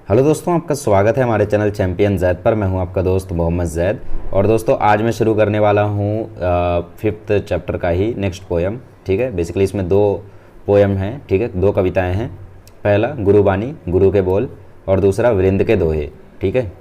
Hello दोस्तों, आपका स्वागत है हमारे चैनल चैंपियन जैद पर। मैं हूं आपका दोस्त मोहम्मद जैद। और दोस्तों आज मैं शुरू करने वाला हूं 5th चैप्टर का ही नेक्स्ट पोएम। ठीक है, बेसिकली इसमें 2 पोएम हैं। ठीक है, 2 कविताएं हैं। पहला गुरुबानी, गुरु के बोल, और दूसरा वृंद के दोहे। ठीक है,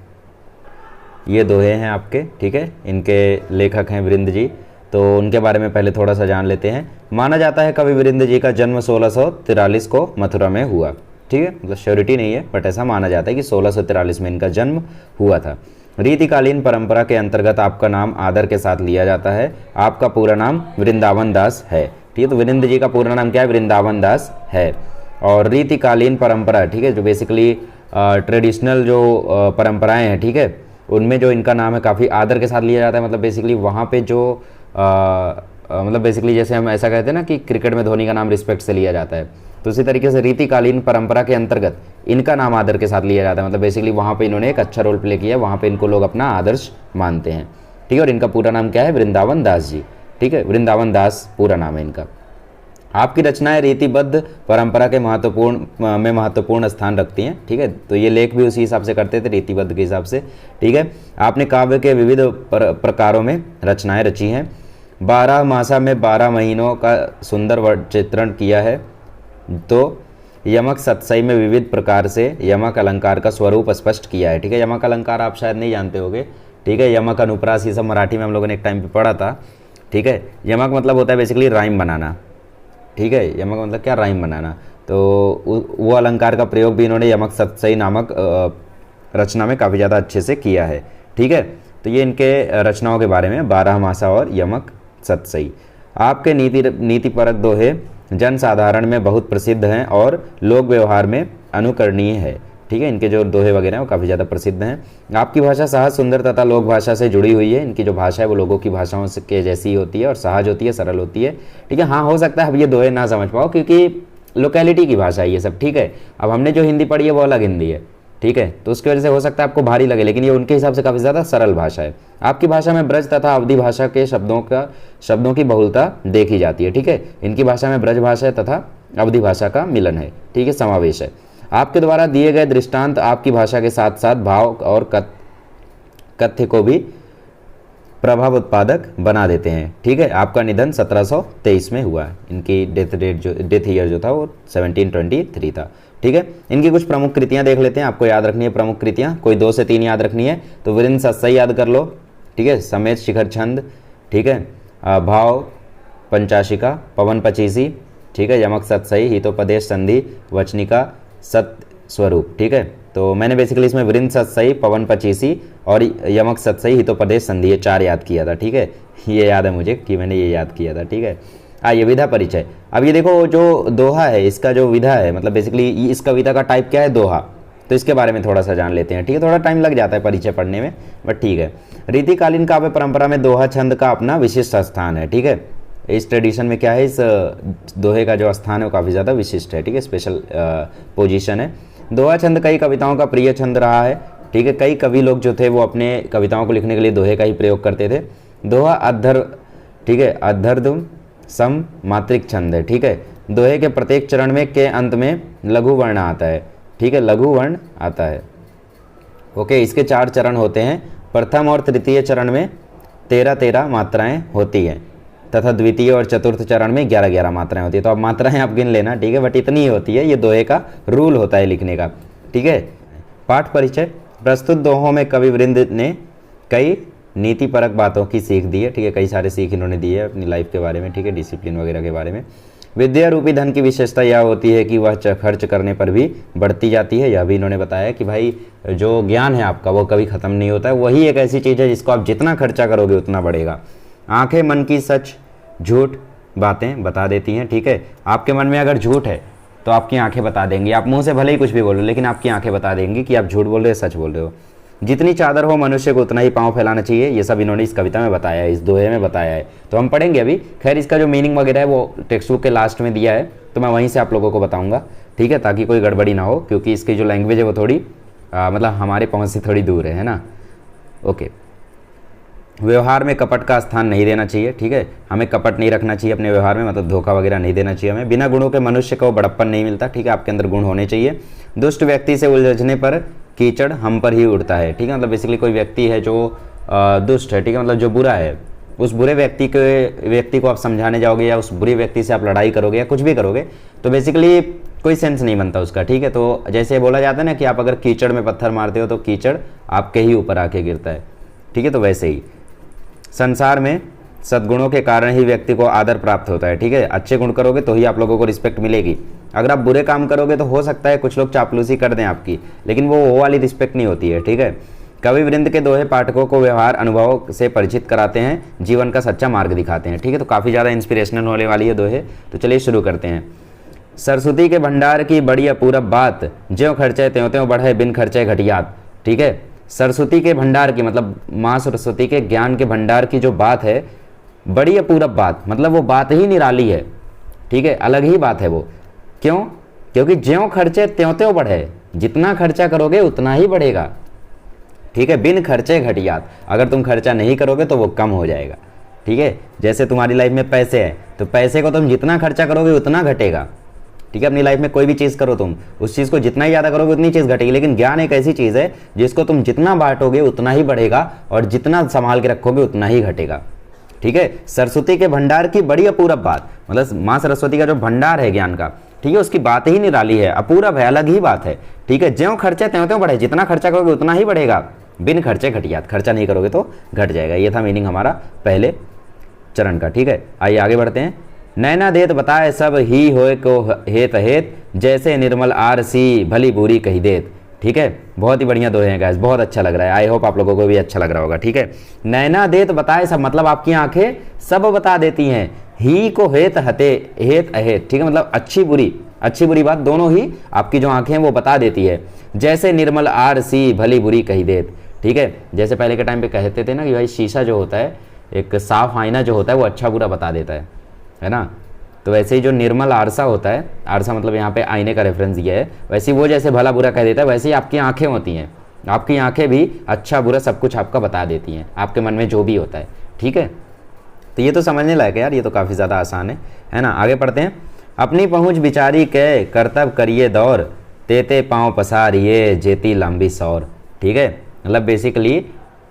ये दोहे हैं आपके। ठीक है, इनके लेखक हैं वृंद जी। तो उनके बारे में पहले थोड़ा सा जान लेते हैं। माना जाता है कवि वृंद जी का जन्म 1643 को मथुरा में हुआ। ठीक है, मतलब श्योरिटी नहीं है, बट ऐसा माना जाता है कि 1643 में इनका जन्म हुआ था। रीतिकालीन परंपरा के अंतर्गत आपका नाम आदर के साथ लिया जाता है। आपका पूरा नाम वृंदावन दास है। ठीक है, तो वृंद जी का पूरा नाम क्या है? वृंदावन दास है। और रीतिकालीन परंपरा, ठीक है, जो बेसिकली ट्रेडिशनल जो परंपराएं हैं, ठीक है, उनमें जो इनका नाम है काफ़ी आदर के साथ लिया जाता है। मतलब बेसिकली वहाँ पे जो मतलब बेसिकली जैसे हम ऐसा कहते हैं ना कि क्रिकेट में धोनी का नाम रिस्पेक्ट से लिया जाता है, तो उसी तरीके से रीतिकालीन परंपरा के अंतर्गत इनका नाम आदर के साथ लिया जाता है। मतलब बेसिकली वहाँ पे इन्होंने एक अच्छा रोल प्ले किया, वहाँ पे इनको लोग अपना आदर्श मानते हैं। ठीक है, और इनका पूरा नाम क्या है? वृंदावन दास जी। ठीक है, वृंदावन दास पूरा नाम है इनका। आपकी रचनाएं रीतिबद्ध परंपरा के महत्वपूर्ण स्थान रखती हैं। ठीक है, तो ये लेख भी उसी हिसाब से करते थे, रीतिबद्ध के हिसाब से। ठीक है, आपने काव्य के विविध प्रकारों में रचनाएं रची हैं। 12 मासा में 12 महीनों का सुंदर चित्रण किया है। तो यमक सतसई में विविध प्रकार से यमक अलंकार का स्वरूप स्पष्ट किया है। ठीक है, यमक अलंकार आप शायद नहीं जानते होंगे। ठीक है, यमक अनुप्रास ये सब मराठी में हम लोगों ने एक टाइम पे पढ़ा था। ठीक है, यमक मतलब होता है बेसिकली राइम बनाना। ठीक है, यमक मतलब क्या? राइम बनाना। तो वो अलंकार का प्रयोग भी इन्होंने यमक सतसई नामक रचना में काफ़ी ज़्यादा अच्छे से किया है। ठीक है, तो ये इनके रचनाओं के बारे में 12 मासा और यमक सतसई। आपके नीतिपरक दोहे जनसाधारण में बहुत प्रसिद्ध हैं और लोक व्यवहार में अनुकरणीय है। ठीक है, इनके जो दोहे वगैरह हैं वो काफ़ी ज़्यादा प्रसिद्ध हैं। आपकी भाषा सहज, सुंदर तथा लोक भाषा से जुड़ी हुई है। इनकी जो भाषा है वो लोगों की भाषाओं के जैसी होती है और सहज होती है, सरल होती है। ठीक है, हाँ हो सकता है अब ये दोहे ना समझ पाओ क्योंकि लोकेलिटी की भाषा है ये सब। ठीक है, अब हमने जो हिंदी पढ़ी है वो अलग हिंदी है। ठीक है, तो उसकी वजह से हो सकता है आपको भारी लगे, लेकिन ये उनके हिसाब से काफ़ी ज़्यादा सरल भाषा है। आपकी भाषा में ब्रज तथा अवधि भाषा के शब्दों की बहुलता देखी जाती है। ठीक है, इनकी भाषा में ब्रज भाषा तथा अवधि भाषा का मिलन है। ठीक है, समावेश है। आपके द्वारा दिए गए दृष्टांत आपकी भाषा के साथ साथ भाव और कथ्य को भी प्रभाव उत्पादक बना देते हैं। ठीक है, आपका निधन 1723 में हुआ। इनकी डेथ ईयर जो था वो 1723 था। ठीक है, इनकी कुछ प्रमुख कृतियां देख लेते हैं। आपको याद रखनी है प्रमुख कृतियां, कोई 2 से 3 याद रखनी है। तो वृंद सतसई याद कर लो। ठीक है, समेत शिखर छंद। ठीक है, भाव पंचाशिका, पवन पचीसी। ठीक है, यमक सतसई, हितोपदेश संधि, वचनिका, सत्य स्वरूप। ठीक है, तो मैंने बेसिकली इसमें वृंद सतसई, पवन पचीसी और यमक सतसई, हितोपदेश संधि, ये 4 याद किया था। ठीक है, ये याद है मुझे कि मैंने ये याद किया था। ठीक है, ये विधा परिचय। अब ये देखो जो दोहा है, इसका जो विधा है, मतलब बेसिकली इस कविता का टाइप क्या है? दोहा। तो इसके बारे में थोड़ा सा जान लेते हैं। ठीक है, थोड़ा टाइम लग जाता है परिचय पढ़ने में, बट ठीक है। रीतिकालीन काव्य परंपरा में दोहा छंद का अपना विशिष्ट स्थान है। ठीक है, इस ट्रेडिशन में क्या है, इस दोहे का जो स्थान है वो काफ़ी ज़्यादा विशिष्ट है। ठीक है, स्पेशल पोजीशन है। दोहा छंद कई कविताओं का प्रिय छंद रहा है। ठीक है, कई कवि लोग जो थे वो अपने कविताओं को लिखने के लिए दोहे का ही प्रयोग करते थे। दोहा अद्धर, ठीक है, अद्धर्धुम सम मात्रिक छंद है। ठीक है, दोहे के प्रत्येक चरण में के अंत में लघु वर्ण आता है। ठीक है, लघु वर्ण आता है। ओके, इसके 4 चरण होते हैं। प्रथम और तृतीय चरण में 13-13 मात्राएं होती हैं तथा द्वितीय और चतुर्थ चरण में 11-11 मात्राएं होती है। तो अब मात्राएं आप गिन लेना। ठीक है, बट इतनी ही होती है, ये दोहे का रूल होता है लिखने का। ठीक है, पाठ परिचय। प्रस्तुत दोहों में कवि वृंद ने कई नीतिपरक बातों की सीख दी है। ठीक है, कई सारे सीख इन्होंने दी है अपनी लाइफ के बारे में। ठीक है, डिसिप्लिन वगैरह के बारे में। विद्या रूपी धन की विशेषता यह होती है कि वह खर्च करने पर भी बढ़ती जाती है। यह भी इन्होंने बताया कि भाई जो ज्ञान है आपका वो कभी ख़त्म नहीं होता है। वही एक ऐसी चीज़ है जिसको आप जितना खर्चा करोगे उतना बढ़ेगा। आंखें मन की सच झूठ बातें बता देती हैं। ठीक है, आपके मन में अगर झूठ है तो आपकी आंखें बता देंगी। आप मुंह से भले ही कुछ भी बोलो, लेकिन आपकी आंखें बता देंगी कि आप झूठ बोल रहे हो, सच बोल रहे हो। जितनी चादर हो मनुष्य को उतना ही पाँव फैलाना चाहिए। ये सब इन्होंने इस कविता में बताया है, इस दोहे में बताया है। तो हम पढ़ेंगे अभी। खैर, इसका जो मीनिंग वगैरह है वो टेक्स्ट बुक के लास्ट में दिया है, तो मैं वहीं से आप लोगों को बताऊंगा। ठीक है, ताकि कोई गड़बड़ी ना हो, क्योंकि इसकी जो लैंग्वेज है वो थोड़ी मतलब हमारे पहुँच से थोड़ी दूर है ना। ओके, व्यवहार में कपट का स्थान नहीं देना चाहिए। ठीक है, हमें कपट नहीं रखना चाहिए अपने व्यवहार में, मतलब धोखा वगैरह नहीं देना चाहिए हमें। बिना गुणों के मनुष्य को बड़प्पन नहीं मिलता। ठीक है, आपके अंदर गुण होने चाहिए। दुष्ट व्यक्ति से उलझने पर कीचड़ हम पर ही उड़ता है, ठीक है। मतलब बेसिकली कोई व्यक्ति है जो दुष्ट है, ठीक है, मतलब जो बुरा है, उस बुरे व्यक्ति को आप समझाने जाओगे या उस बुरे व्यक्ति से आप लड़ाई करोगे या कुछ भी करोगे तो बेसिकली कोई सेंस नहीं बनता उसका, ठीक है। तो जैसे बोला जाता है ना कि आप अगर कीचड़ में पत्थर मारते हो तो कीचड़ आपके ही ऊपर आके गिरता है, ठीक है। तो वैसे ही संसार में सद्गुणों के कारण ही व्यक्ति को आदर प्राप्त होता है, ठीक है। अच्छे गुण करोगे तो ही आप लोगों को रिस्पेक्ट मिलेगी। अगर आप बुरे काम करोगे तो हो सकता है कुछ लोग चापलूसी कर दें आपकी, लेकिन वो वाली रिस्पेक्ट नहीं होती है, ठीक है। कवि वृंद के दोहे पाठकों को व्यवहार अनुभव से परिचित कराते हैं, जीवन का सच्चा मार्ग दिखाते हैं, ठीक है। तो काफ़ी ज़्यादा इंस्पिरेशनल होने वाली है दोहे। तो चलिए शुरू करते हैं। सरस्वती के भंडार की बड़ी अपूरब बात, ज्यों खर्चे त्यों त्यों बढ़े बिन खर्चे घटियात, ठीक है। सरस्वती के भंडार की मतलब माँ सरस्वती के ज्ञान के भंडार की जो बात है, बड़ी अपूरब बात, मतलब वो बात ही निराली है, ठीक है, अलग ही बात है वो। क्यों? क्योंकि ज्यों खर्चे त्यों त्यों बढ़े, जितना खर्चा करोगे उतना ही बढ़ेगा, ठीक है। बिन खर्चे घटियात, अगर तुम खर्चा नहीं करोगे तो वो कम हो जाएगा, ठीक है। जैसे तुम्हारी लाइफ में पैसे हैं तो पैसे को तुम जितना खर्चा करोगे उतना घटेगा, ठीक है। अपनी लाइफ में कोई भी चीज़ करो तुम, उस चीज़ को जितना ही ज़्यादा करोगे उतनी चीज़ घटेगी। लेकिन ज्ञान एक ऐसी चीज़ है जिसको तुम जितना बांटोगे उतना ही बढ़ेगा और जितना संभाल के रखोगे उतना ही घटेगा, ठीक है। सरस्वती के भंडार की बड़ी अपूरब बात, मतलब माँ सरस्वती का जो भंडार है ज्ञान का, ठीक है, उसकी बात ही निराली है, अपूरब है, अलग ही बात है, ठीक है। ज्यों खर्चे त्यों त्यों बढ़े, जितना खर्चा करोगे उतना ही बढ़ेगा, बिन खर्चे घटियात, खर्चा नहीं करोगे तो घट जाएगा। ये था मीनिंग हमारा पहले चरण का, ठीक है। आइए आगे बढ़ते हैं। नैना देत बताए सब ही होए को हेत हेत, जैसे निर्मल आरसी भली बुरी कही देत, ठीक है। बहुत ही बढ़िया दोहे हैं गाइस, बहुत अच्छा लग रहा है। आई होप आप लोगों को भी अच्छा लग रहा होगा, ठीक है। नैना देत बताए सब, मतलब आपकी आंखें सब बता देती हैं। ही को हेत हते हेत अहेत, ठीक है, मतलब अच्छी बुरी बात दोनों ही आपकी जो आंखें हैं वो बता देती है। जैसे निर्मल आरसी भली बुरी कही देत, ठीक है। जैसे पहले के टाइम पे कहते थे ना कि भाई शीशा जो होता है, एक साफ आईना जो होता है वो अच्छा बुरा बता देता है ना। तो वैसे ही जो निर्मल आरसा होता है, आरसा मतलब यहाँ पे आईने का रेफरेंस दिया है, वैसे वो जैसे भला बुरा कह देता है, वैसे ही आपकी आंखें होती हैं। आपकी आंखें भी अच्छा बुरा सब कुछ आपका बता देती हैं, आपके मन में जो भी होता है, ठीक है। तो ये तो समझने लायक है यार, ये तो काफ़ी ज़्यादा आसान है ना। आगे पढ़ते हैं। अपनी पहुँच बिचारी के करतब करिए दौर, तेते पाँव पसारिए जेती लंबी सौर, ठीक है। मतलब बेसिकली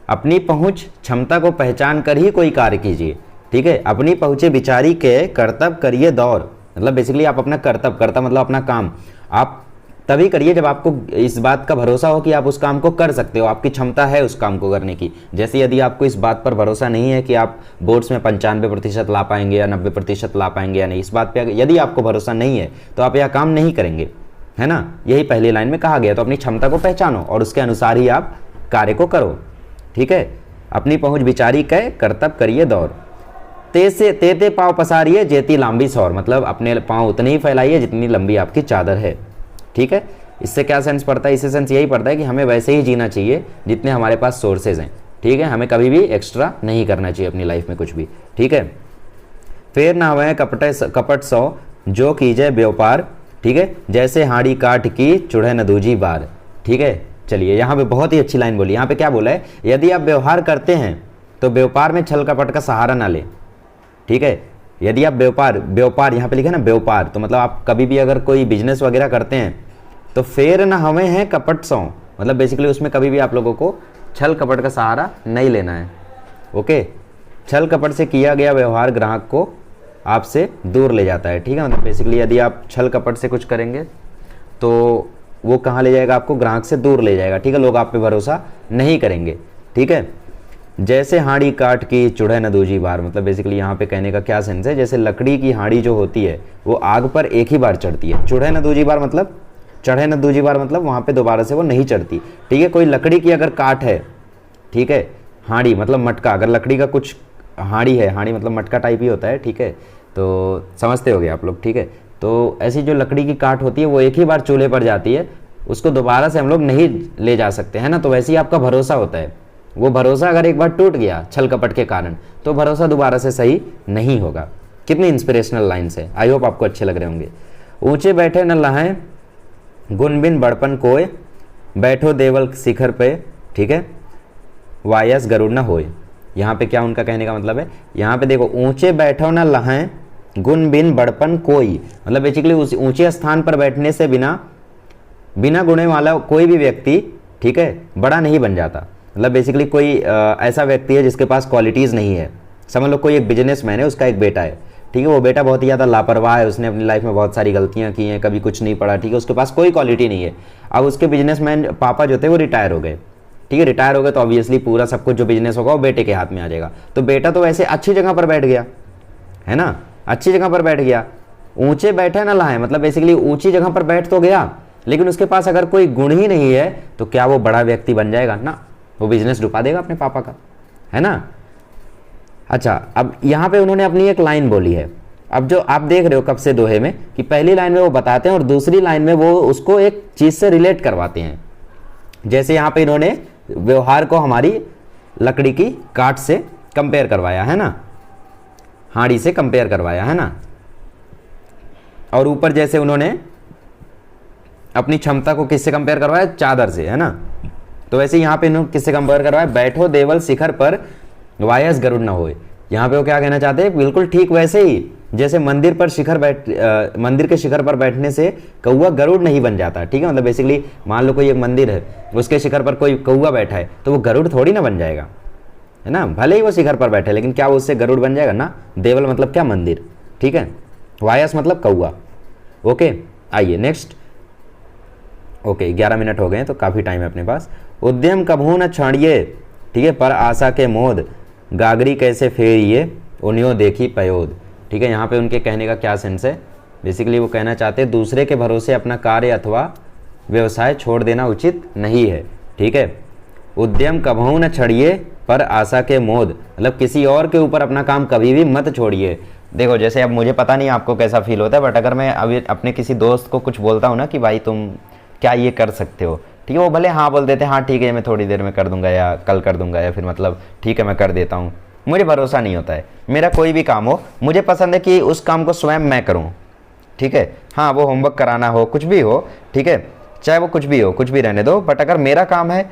अपनी पहुँच क्षमता को पहचान कर ही कोई कार्य कीजिए, ठीक है। अपनी पहुँचे बिचारी के करतब करिए दौर, मतलब बेसिकली आप अपना करतब मतलब अपना काम आप तभी करिए जब आपको इस बात का भरोसा हो कि आप उस काम को कर सकते हो, आपकी क्षमता है उस काम को करने की। जैसे यदि आपको इस बात पर भरोसा नहीं है कि आप बोर्ड्स में 95% ला पाएंगे या 90% ला पाएंगे या नहीं, इस बात पर यदि आपको भरोसा नहीं है तो आप यह काम नहीं करेंगे, है ना। यही पहली लाइन में कहा गया। तो अपनी क्षमता को पहचानो और उसके अनुसार ही आप कार्य को करो, ठीक है। अपनी पहुँच बिचारी के करतब करिए दौर, तेते पाँव पसारिए जेती लंबी सौर, मतलब अपने पाँव उतने ही फैलाइए जितनी लंबी आपकी चादर है, ठीक है। इससे क्या सेंस पड़ता है? इससे सेंस यही पड़ता है कि हमें वैसे ही जीना चाहिए जितने हमारे पास सोर्सेज हैं, ठीक है। हमें कभी भी एक्स्ट्रा नहीं करना चाहिए अपनी लाइफ में कुछ भी, ठीक है। फेर ना हुए कपट सौ जो कीजिए व्यापार, ठीक है। जैसे हाड़ी काट की चुढ़े न दूजी बार, ठीक है। चलिए यहाँ पे बहुत ही अच्छी लाइन बोली। यहाँ पे क्या बोला है? यदि आप व्यवहार करते हैं तो व्यापार में छल कपट का सहारा ना ले, ठीक है। यदि आप व्यापार यहाँ पे लिखा है ना व्यापार, तो मतलब आप कभी भी अगर कोई बिजनेस वगैरह करते हैं तो फेर न हमें है कपट सौ, मतलब बेसिकली उसमें कभी भी आप लोगों को छल कपट का सहारा नहीं लेना है, ओके। छल कपट से किया गया व्यवहार ग्राहक को आपसे दूर ले जाता है, ठीक है। मतलब बेसिकली यदि आप छल कपट से कुछ करेंगे तो वो कहाँ ले जाएगा? आपको ग्राहक से दूर ले जाएगा, ठीक है। लोग आप पे भरोसा नहीं करेंगे, ठीक है। जैसे हाड़ी काट की चुढ़े न दूजी बार, मतलब बेसिकली यहाँ पे कहने का क्या सेंस है? जैसे लकड़ी की हाड़ी जो होती है वो आग पर एक ही बार चढ़ती है, चुढ़े न दूजी बार मतलब चढ़े न दूजी बार मतलब वहाँ पे दोबारा से वो नहीं चढ़ती, ठीक है। कोई लकड़ी की अगर काट है, ठीक है, हाड़ी मतलब मटका, अगर लकड़ी का कुछ हाड़ी है, हाड़ी मतलब मटका टाइप ही होता है, ठीक है। तो समझते होगे आप लोग, ठीक है। तो ऐसी जो लकड़ी की काट होती है वो एक ही बार चूल्हे पर जाती है, उसको दोबारा से हम लोग नहीं ले जा सकते, है ना। तो वैसे ही आपका भरोसा होता है, वो भरोसा अगर एक बार टूट गया छल कपट के कारण तो भरोसा दोबारा से सही नहीं होगा। कितनी इंस्पिरेशनल लाइन्स है, आई होप आपको अच्छे लग रहे होंगे। ऊंचे बैठे न लहाएं गुण बिन बड़पन कोय, बैठो देवल शिखर पे, ठीक है, वायस गरुड़ न होए। यहाँ पे क्या उनका कहने का मतलब है? यहाँ पे देखो, ऊंचे बैठो न लहाएं गुण बिन बड़पन कोई, मतलब बेसिकली उस ऊंचे स्थान पर बैठने से बिना गुणे वाला कोई भी व्यक्ति ठीक है, बड़ा नहीं बन जाता। मतलब बेसिकली कोई ऐसा व्यक्ति है जिसके पास क्वालिटीज़ नहीं है, समझ लो कोई एक बिजनेसमैन है, उसका एक बेटा है, ठीक है, वो बेटा बहुत ही ज़्यादा लापरवाह है, उसने अपनी लाइफ में बहुत सारी गलतियां की हैं, कभी कुछ नहीं पढ़ा, ठीक है, उसके पास कोई क्वालिटी नहीं है। अब उसके बिजनेसमैन पापा जो थे वो रिटायर हो गए, ठीक है, रिटायर हो गए तो ऑब्वियसली पूरा सब कुछ जो बिजनेस होगा वो बेटे के हाथ में आ जाएगा। तो बेटा तो वैसे अच्छी जगह पर बैठ गया है ना, अच्छी जगह पर बैठ गया, ऊंचे बैठे ना लाए, मतलब बेसिकली ऊंची जगह पर बैठ तो गया, लेकिन उसके पास अगर कोई गुण ही नहीं है तो क्या वो बड़ा व्यक्ति बन जाएगा ना, वो बिजनेस डुबा देगा अपने पापा का, है ना। अच्छा, अब यहाँ पे उन्होंने अपनी एक लाइन बोली है। अब जो आप देख रहे हो कब से दोहे में कि पहली लाइन में वो बताते हैं और दूसरी लाइन में वो उसको एक चीज से रिलेट करवाते हैं। जैसे यहाँ पे इन्होंने व्यवहार को हमारी लकड़ी की काठ से कंपेयर करवाया है ना, हाड़ी से कंपेयर करवाया है ना, और ऊपर जैसे उन्होंने अपनी क्षमता को किससे कंपेयर करवाया, चादर से, है ना। तो वैसे यहाँ पे इन्होंने किससे कंपेयर करवाया, बैठो देवल शिखर पर वायस गरुड़ न होए। यहाँ पे वो क्या कहना चाहते हैं, बिल्कुल ठीक वैसे ही जैसे मंदिर के शिखर पर बैठने से कौवा गरुड़ नहीं बन जाता, ठीक है। मतलब बेसिकली मान लो कोई एक मंदिर है, उसके शिखर पर कोई कौवा बैठा है तो वो गरुड़ थोड़ी ना बन जाएगा, है ना, भले ही वो शिखर पर बैठे, लेकिन क्या वो उससे गरुड़ बन जाएगा ना। देवल मतलब क्या, मंदिर, ठीक है, वायस मतलब कौवा। ओके, आइए नेक्स्ट। ओके 11 मिनट हो गए तो काफ़ी टाइम है अपने पास। उद्यम कभू न छाड़िए, ठीक है, पर आशा के मोद, गागरी कैसे फेरिए उन्यों देखी पयोद, ठीक है। यहाँ पे उनके कहने का क्या सेंस है, बेसिकली वो कहना चाहते हैं दूसरे के भरोसे अपना कार्य अथवा व्यवसाय छोड़ देना उचित नहीं है, ठीक है। उद्यम कभू न छड़िए पर आशा के मोद, मतलब किसी और के ऊपर अपना काम कभी भी मत छोड़िए। देखो जैसे अब मुझे पता नहीं आपको कैसा फील होता है, बट अगर मैं अभी अपने किसी दोस्त को कुछ बोलता हूँ ना कि भाई तुम क्या ये कर सकते हो, ठीक है, वो भले हाँ बोल देते हैं, हाँ ठीक है मैं थोड़ी देर में कर दूंगा या कल कर दूंगा या फिर मतलब ठीक है मैं कर देता हूँ, मुझे भरोसा नहीं होता है। मेरा कोई भी काम हो, मुझे पसंद है कि उस काम को स्वयं मैं करूँ, ठीक है। हाँ वो होमवर्क कराना हो, कुछ भी हो, ठीक है, चाहे वो कुछ भी हो, कुछ भी रहने दो, बट अगर मेरा काम है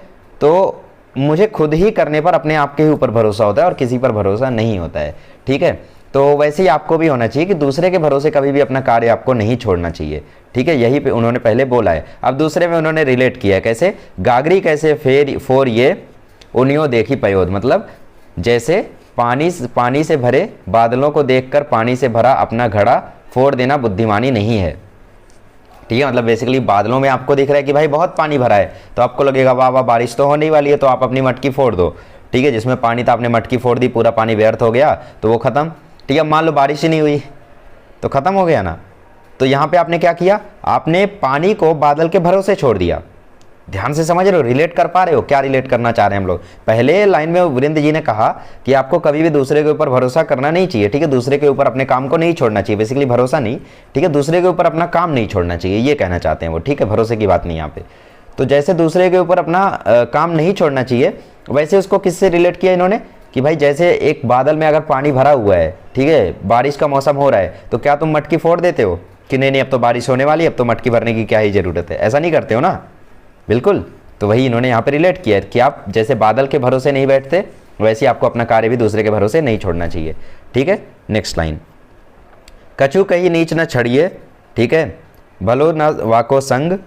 तो मुझे खुद ही करने पर अपने आप के ही ऊपर भरोसा होता है और किसी पर भरोसा नहीं होता है, ठीक है। तो वैसे ही आपको भी होना चाहिए कि दूसरे के भरोसे कभी भी अपना कार्य आपको नहीं छोड़ना चाहिए, ठीक है। यही पे उन्होंने पहले बोला है। अब दूसरे में उन्होंने रिलेट किया है, कैसे, गागरी कैसे फोर ये उन्यों देखी पयोद, मतलब जैसे पानी से भरे बादलों को देखकर पानी से भरा अपना घड़ा फोड़ देना बुद्धिमानी नहीं है, ठीक है। मतलब बेसिकली बादलों में आपको दिख रहा है कि भाई बहुत पानी भरा है, तो आपको लगेगा वाह वाह बारिश तो होने वाली है, तो आप अपनी मटकी फोड़ दो, ठीक है। जिसमें पानी था आपने मटकी फोड़ दी, पूरा पानी व्यर्थ हो गया तो वो खत्म, ठीक है। मान लो बारिश ही नहीं हुई तो खत्म हो गया ना। तो यहाँ पे आपने क्या किया, आपने पानी को बादल के भरोसे छोड़ दिया। ध्यान से समझ रहे हो, रिलेट कर पा रहे हो, क्या रिलेट करना चाह रहे हैं हम लोग। पहले लाइन में वीरेंद्र जी ने कहा कि आपको कभी भी दूसरे के ऊपर भरोसा करना नहीं चाहिए, ठीक है, दूसरे के ऊपर अपने काम को नहीं छोड़ना चाहिए, बेसिकली भरोसा नहीं, ठीक है, दूसरे के ऊपर अपना काम नहीं छोड़ना चाहिए, ये कहना चाहते हैं वो, ठीक है, भरोसे की बात नहीं यहाँ पे। तो जैसे दूसरे के ऊपर अपना काम नहीं छोड़ना चाहिए, वैसे उसको किससे रिलेट किया इन्होंने कि भाई जैसे एक बादल में अगर पानी भरा हुआ है, ठीक है, बारिश का मौसम हो रहा है, तो क्या तुम मटकी फोड़ देते हो कि नहीं अब तो बारिश होने वाली है, अब तो मटकी भरने की क्या ही जरूरत है, ऐसा नहीं करते हो ना, बिल्कुल। तो वही इन्होंने यहाँ पे रिलेट किया है कि आप जैसे बादल के भरोसे नहीं बैठते, वैसे आपको अपना कार्य भी दूसरे के भरोसे नहीं छोड़ना चाहिए, ठीक है। नेक्स्ट लाइन, कछु कहीं नीच न छड़िए, ठीक है, भलो न वाको संग,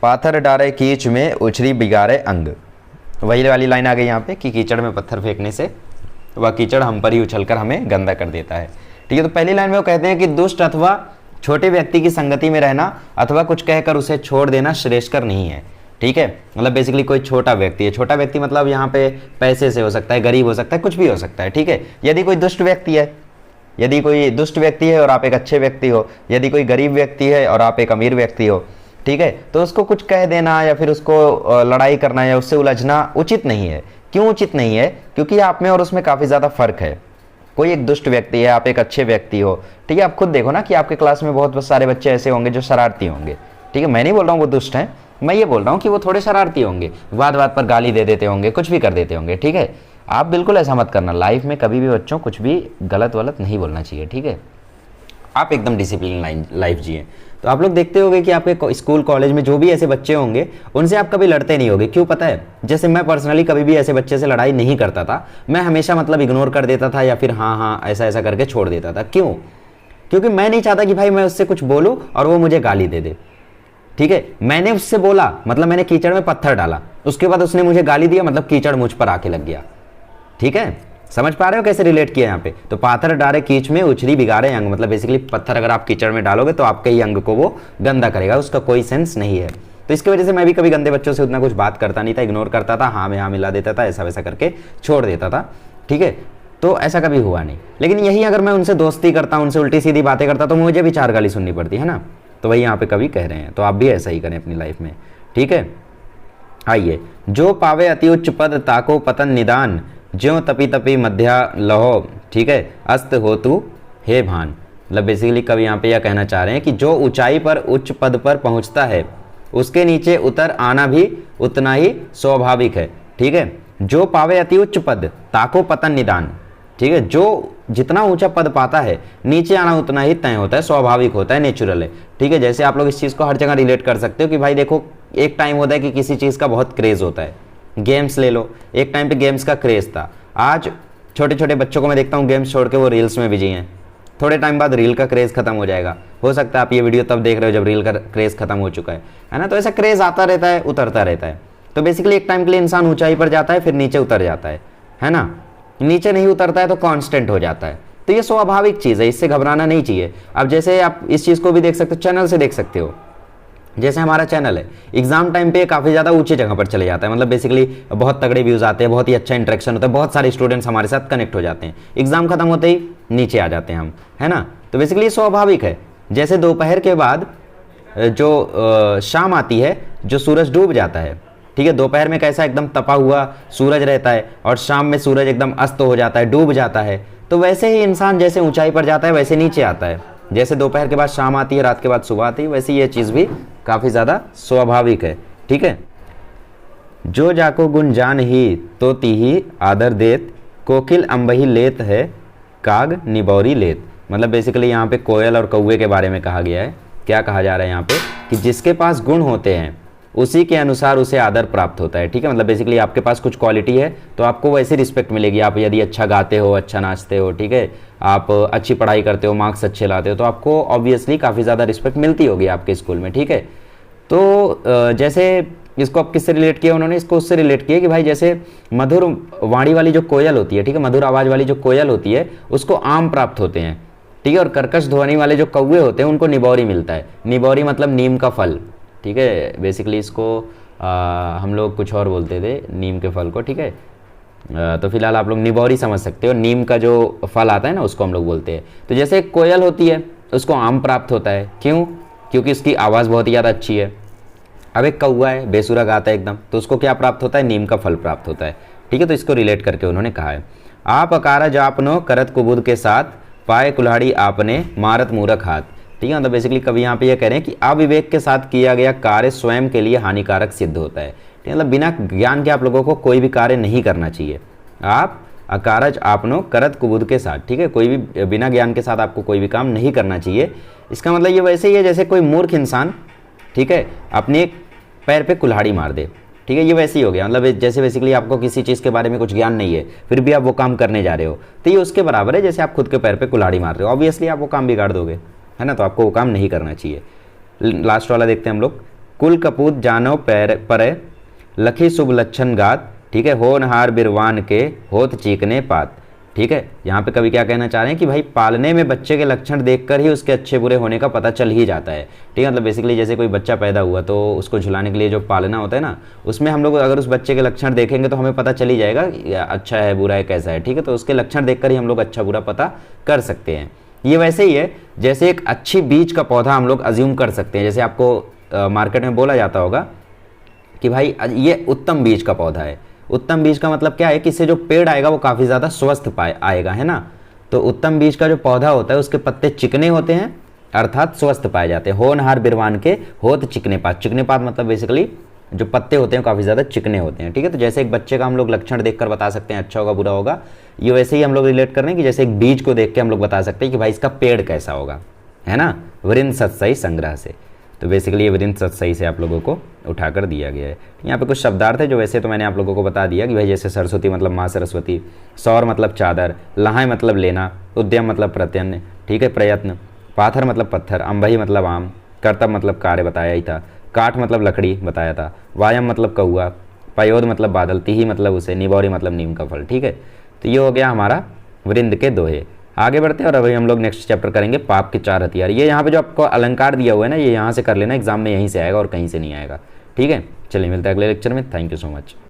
पाथर डारे कीच में उछरी बिगाड़े अंग। वही वाली लाइन आ गई यहाँ पे कि कीचड़ में पत्थर फेंकने से वह कीचड़ हम पर ही उछलकर हमें गंदा कर देता है, ठीक है। तो पहली लाइन में वो कहते हैं कि दुष्ट अथवा छोटे व्यक्ति की संगति में रहना अथवा कुछ कहकर उसे छोड़ देना श्रेष्ठकर नहीं है, ठीक है। मतलब बेसिकली कोई छोटा व्यक्ति है, छोटा व्यक्ति मतलब यहाँ पे पैसे से हो सकता है, गरीब हो सकता है, कुछ भी हो सकता है, ठीक है। यदि कोई दुष्ट व्यक्ति है, यदि कोई दुष्ट व्यक्ति है और आप एक अच्छे व्यक्ति हो, यदि कोई गरीब व्यक्ति है और आप एक अमीर व्यक्ति हो, ठीक है, तो उसको कुछ कह देना या फिर उसको लड़ाई करना या उससे उलझना उचित नहीं है। क्यों उचित नहीं है, क्योंकि आप में और उसमें काफ़ी ज़्यादा फर्क है। कोई एक दुष्ट व्यक्ति है, आप एक अच्छे व्यक्ति हो, ठीक है। आप खुद देखो ना कि आपके क्लास में बहुत सारे बच्चे ऐसे होंगे जो शरारती होंगे, ठीक है। मैं नहीं बोल रहा हूँ वो दुष्ट हैं, मैं ये बोल रहा हूँ कि वो थोड़े शरारती होंगे, बात बात पर गाली दे देते होंगे, कुछ भी कर देते होंगे, ठीक है। आप बिल्कुल ऐसा मत करना, लाइफ में कभी भी बच्चों कुछ भी गलत वलत नहीं बोलना चाहिए, ठीक है। आप एकदम डिसिप्लिन लाइफ जिए। तो आप लोग देखते होंगे कि आपके स्कूल कॉलेज में जो भी ऐसे बच्चे होंगे उनसे आप कभी लड़ते नहीं होगे। क्यों पता है, जैसे मैं पर्सनली कभी भी ऐसे बच्चे से लड़ाई नहीं करता था, मैं हमेशा मतलब इग्नोर कर देता था या फिर हाँ ऐसा ऐसा करके छोड़ देता था। क्यों, क्योंकि मैं नहीं चाहता कि भाई मैं उससे कुछ बोलूँ और वो मुझे गाली दे दे, ठीक है, मैंने उससे बोला मतलब मैंने कीचड़ में पत्थर डाला, उसके बाद उसने मुझे गाली दिया, मतलब कीचड़ मुझ पर आके लग गया। ठीक है, समझ पा रहे हो कैसे रिलेट किया यहाँ पे। तो पाथर डारे कीच में उछरी बिगाड़े अंग, मतलब बेसिकली पत्थर अगर आप कीचड़ में डालोगे तो आपके ही अंग को वो गंदा करेगा, उसका कोई सेंस नहीं है। तो इसकी वजह से मैं भी कभी गंदे बच्चों से उतना कुछ बात करता नहीं था, इग्नोर करता था, हाँ में हाँ मिला देता था, ऐसा वैसा करके छोड़ देता था। ठीक है, तो ऐसा कभी हुआ नहीं। लेकिन यही अगर मैं उनसे दोस्ती करता, उनसे उल्टी सीधी बातें करता तो मुझे भी 4 गाली सुननी पड़ती है ना। तो वही यहाँ पे कभी कह रहे हैं, तो आप भी ऐसा ही करें अपनी लाइफ में। ठीक है, आइए, जो पावे अति उच्च पद ताको पतन निदान, ज्यों तपी तपी मध्या लहो, ठीक है, अस्त हो तू हे भान। मतलब बेसिकली कवि यहाँ पे यह कहना चाह रहे हैं कि जो ऊंचाई पर उच्च पद पर पहुंचता है उसके नीचे उतर आना भी उतना ही स्वाभाविक है। ठीक है, जो पावे अति उच्च पद ताको पतन निदान, ठीक है, जो जितना ऊंचा पद पाता है नीचे आना उतना ही तय होता है, स्वाभाविक होता है, नेचुरल है। ठीक है, जैसे आप लोग इस चीज़ को हर जगह रिलेट कर सकते हो कि भाई देखो, एक टाइम होता है कि किसी चीज़ का बहुत क्रेज होता है, गेम्स ले लो, एक टाइम पे गेम्स का क्रेज था। आज छोटे छोटे बच्चों को मैं देखता हूँ गेम्स छोड़ के वो रील्स में बिजी हैं, थोड़े टाइम बाद रील का क्रेज खत्म हो जाएगा। हो सकता है आप ये वीडियो तब देख रहे हो जब रील का क्रेज खत्म हो चुका है ना। तो ऐसा क्रेज आता रहता है, उतरता रहता है। तो बेसिकली एक टाइम के लिए इंसान ऊंचाई पर जाता है, फिर नीचे उतर जाता है ना। नीचे नहीं उतरता है तो कांस्टेंट हो जाता है। तो ये स्वाभाविक चीज़ है, इससे घबराना नहीं चाहिए। अब जैसे आप इस चीज़ को भी देख सकते हो, चैनल से देख सकते हो। जैसे हमारा चैनल है, एग्जाम टाइम पे काफ़ी ज़्यादा ऊंची जगह पर चले जाता है, मतलब बेसिकली बहुत तगड़े व्यूज़ आते हैं, बहुत ही अच्छा इंटरेक्शन होता है, बहुत सारे स्टूडेंट्स हमारे साथ कनेक्ट हो जाते हैं। एग्जाम खत्म होते ही नीचे आ जाते हैं हम, है ना। तो बेसिकली ये स्वाभाविक है। जैसे दोपहर के बाद जो शाम आती है, जो सूरज डूब जाता है, ठीक है, दोपहर में कैसा एकदम तपा हुआ सूरज रहता है और शाम में सूरज एकदम अस्त हो जाता है, डूब जाता है। तो वैसे ही इंसान जैसे ऊंचाई पर जाता है वैसे नीचे आता है। जैसे दोपहर के बाद शाम आती है, रात के बाद सुबह आती है, वैसे ये चीज़ भी काफ़ी ज़्यादा स्वाभाविक है। ठीक है, जो जाको गुण जान ही तो तीही आदर देत, कोकिल अम्बही लेत है काग निबौरी लेत। मतलब बेसिकली यहाँ पे कोयल और कौवे के बारे में कहा गया है। क्या कहा जा रहा है यहाँ पे कि जिसके पास गुण होते हैं उसी के अनुसार उसे आदर प्राप्त होता है। ठीक है, मतलब बेसिकली आपके पास कुछ क्वालिटी है तो आपको वैसे रिस्पेक्ट मिलेगी। आप यदि अच्छा गाते हो, अच्छा नाचते हो, ठीक है, आप अच्छी पढ़ाई करते हो, मार्क्स अच्छे लाते हो, तो आपको ऑब्वियसली काफ़ी ज़्यादा रिस्पेक्ट मिलती होगी आपके स्कूल में। ठीक है, तो जैसे इसको आप किससे रिलेट किया उन्होंने, इसको उससे रिलेट किया कि भाई जैसे मधुर वाणी वाली जो कोयल होती है, ठीक है, मधुर आवाज़ वाली जो कोयल होती है उसको आम प्राप्त होते हैं। ठीक है, और कर्कश ध्वनि वाले जो कौवे होते हैं उनको निबौरी मिलता है। निबौरी मतलब नीम का फल। ठीक है, बेसिकली इसको हम लोग कुछ और बोलते थे नीम के फल को। ठीक है, तो फिलहाल आप लोग निबौरी समझ सकते हो, नीम का जो फल आता है ना उसको हम लोग बोलते हैं। तो जैसे एक कोयल होती है उसको आम प्राप्त होता है, क्यों? क्योंकि उसकी आवाज़ बहुत ही ज़्यादा अच्छी है। अब एक कौवा है, बेसुरा गाता है एकदम, तो उसको क्या प्राप्त होता है? नीम का फल प्राप्त होता है। ठीक है, तो इसको रिलेट करके उन्होंने कहा है, आप अकारज आपनो करत कुबुद के साथ, पाए कुल्हाड़ी आपने मारत मूरख हाथ। ठीक है, मतलब बेसिकली कभी यहाँ पे ये कह रहे हैं कि अविवेक के साथ किया गया कार्य स्वयं के लिए हानिकारक सिद्ध होता है। ठीक है, मतलब बिना ज्ञान के आप लोगों को कोई भी कार्य नहीं करना चाहिए। आप अकारज आपनो करत कुबुद के साथ, ठीक है, कोई भी बिना ज्ञान के साथ आपको कोई भी काम नहीं करना चाहिए। इसका मतलब ये वैसे ही है जैसे कोई मूर्ख इंसान, ठीक है, अपने पैर पे कुल्हाड़ी मार दे। ठीक है, ये वैसे ही हो गया। मतलब जैसे बेसिकली आपको किसी चीज़ के बारे में कुछ ज्ञान नहीं है फिर भी आप वो काम करने जा रहे हो, तो ये उसके बराबर है जैसे आप खुद के पैर पे कुल्हाड़ी मार रहे हो। ऑब्वियसली आप वो काम बिगाड़ दोगे, है ना, तो आपको वो काम नहीं करना चाहिए। लास्ट वाला देखते हैं हम लोग, कुल कपूत जानो पैर पर लखी शुभ लक्षण गात। ठीक है, होनहार बिरवान के होत चीकने पात। ठीक है, यहाँ पे कभी क्या कहना चाह रहे हैं कि भाई पालने में बच्चे के लक्षण देखकर ही उसके अच्छे बुरे होने का पता चल ही जाता है। ठीक है, मतलब बेसिकली जैसे कोई बच्चा पैदा हुआ तो उसको झुलाने के लिए जो पालना होता है ना, उसमें हम लोग अगर उस बच्चे के लक्षण देखेंगे तो हमें पता चल ही जाएगा अच्छा है बुरा है कैसा है। ठीक है, तो उसके लक्षण देखकर ही हम लोग अच्छा बुरा पता कर सकते हैं। ये वैसे ही है जैसे एक अच्छी बीज का पौधा हम लोग अज्यूम कर सकते हैं। जैसे आपको मार्केट में बोला जाता होगा कि भाई ये उत्तम बीज का पौधा है। उत्तम बीज का मतलब क्या है कि इससे जो पेड़ आएगा वो काफ़ी ज़्यादा स्वस्थ आएगा, है ना। तो उत्तम बीज का जो पौधा होता है उसके पत्ते चिकने होते हैं, अर्थात स्वस्थ पाए जाते हैं। होनहार बिरवान के होत चिकने पात। चिकने पात मतलब बेसिकली जो पत्ते होते हैं काफ़ी ज़्यादा चिकने होते हैं। ठीक है, तो जैसे एक बच्चे का हम लोग लक्षण देखकर बता सकते हैं अच्छा होगा बुरा होगा, ये वैसे ही हम लोग रिलेट कर रहे हैं कि जैसे एक बीज को देख के हम लोग बता सकते हैं कि भाई इसका पेड़ कैसा होगा, है ना, वृंद सत्सई संग्रह से। तो बेसिकली ये वृंद सत्सई से आप लोगों को उठाकर दिया गया है। यहाँ पे कुछ शब्दार्थ है जो वैसे तो मैंने आप लोगों को बता दिया कि भाई जैसे सरस्वती मतलब माँ सरस्वती, सौर मतलब चादर, लहाय मतलब लेना, उद्यम मतलब प्रत्यन्न, ठीक है, प्रयत्न, पाथर मतलब पत्थर, अम्बही मतलब आम, कर्तव्य मतलब कार्य बताया ही था, काठ मतलब लकड़ी बताया था, वायम मतलब कौआ, पयोद मतलब बादल, तिही मतलब उसे, निबौरी मतलब नीम का फल। ठीक है, तो ये हो गया हमारा वृंद के दोहे। आगे बढ़ते हैं और अभी हम लोग नेक्स्ट चैप्टर करेंगे पाप के चार हथियार। ये यहाँ पे जो आपको अलंकार दिया हुआ है ना, ये यहाँ से कर लेना, एग्जाम में यहीं से आएगा और कहीं से नहीं आएगा। ठीक है, चलिए मिलते हैं अगले लेक्चर में। Thank you so much.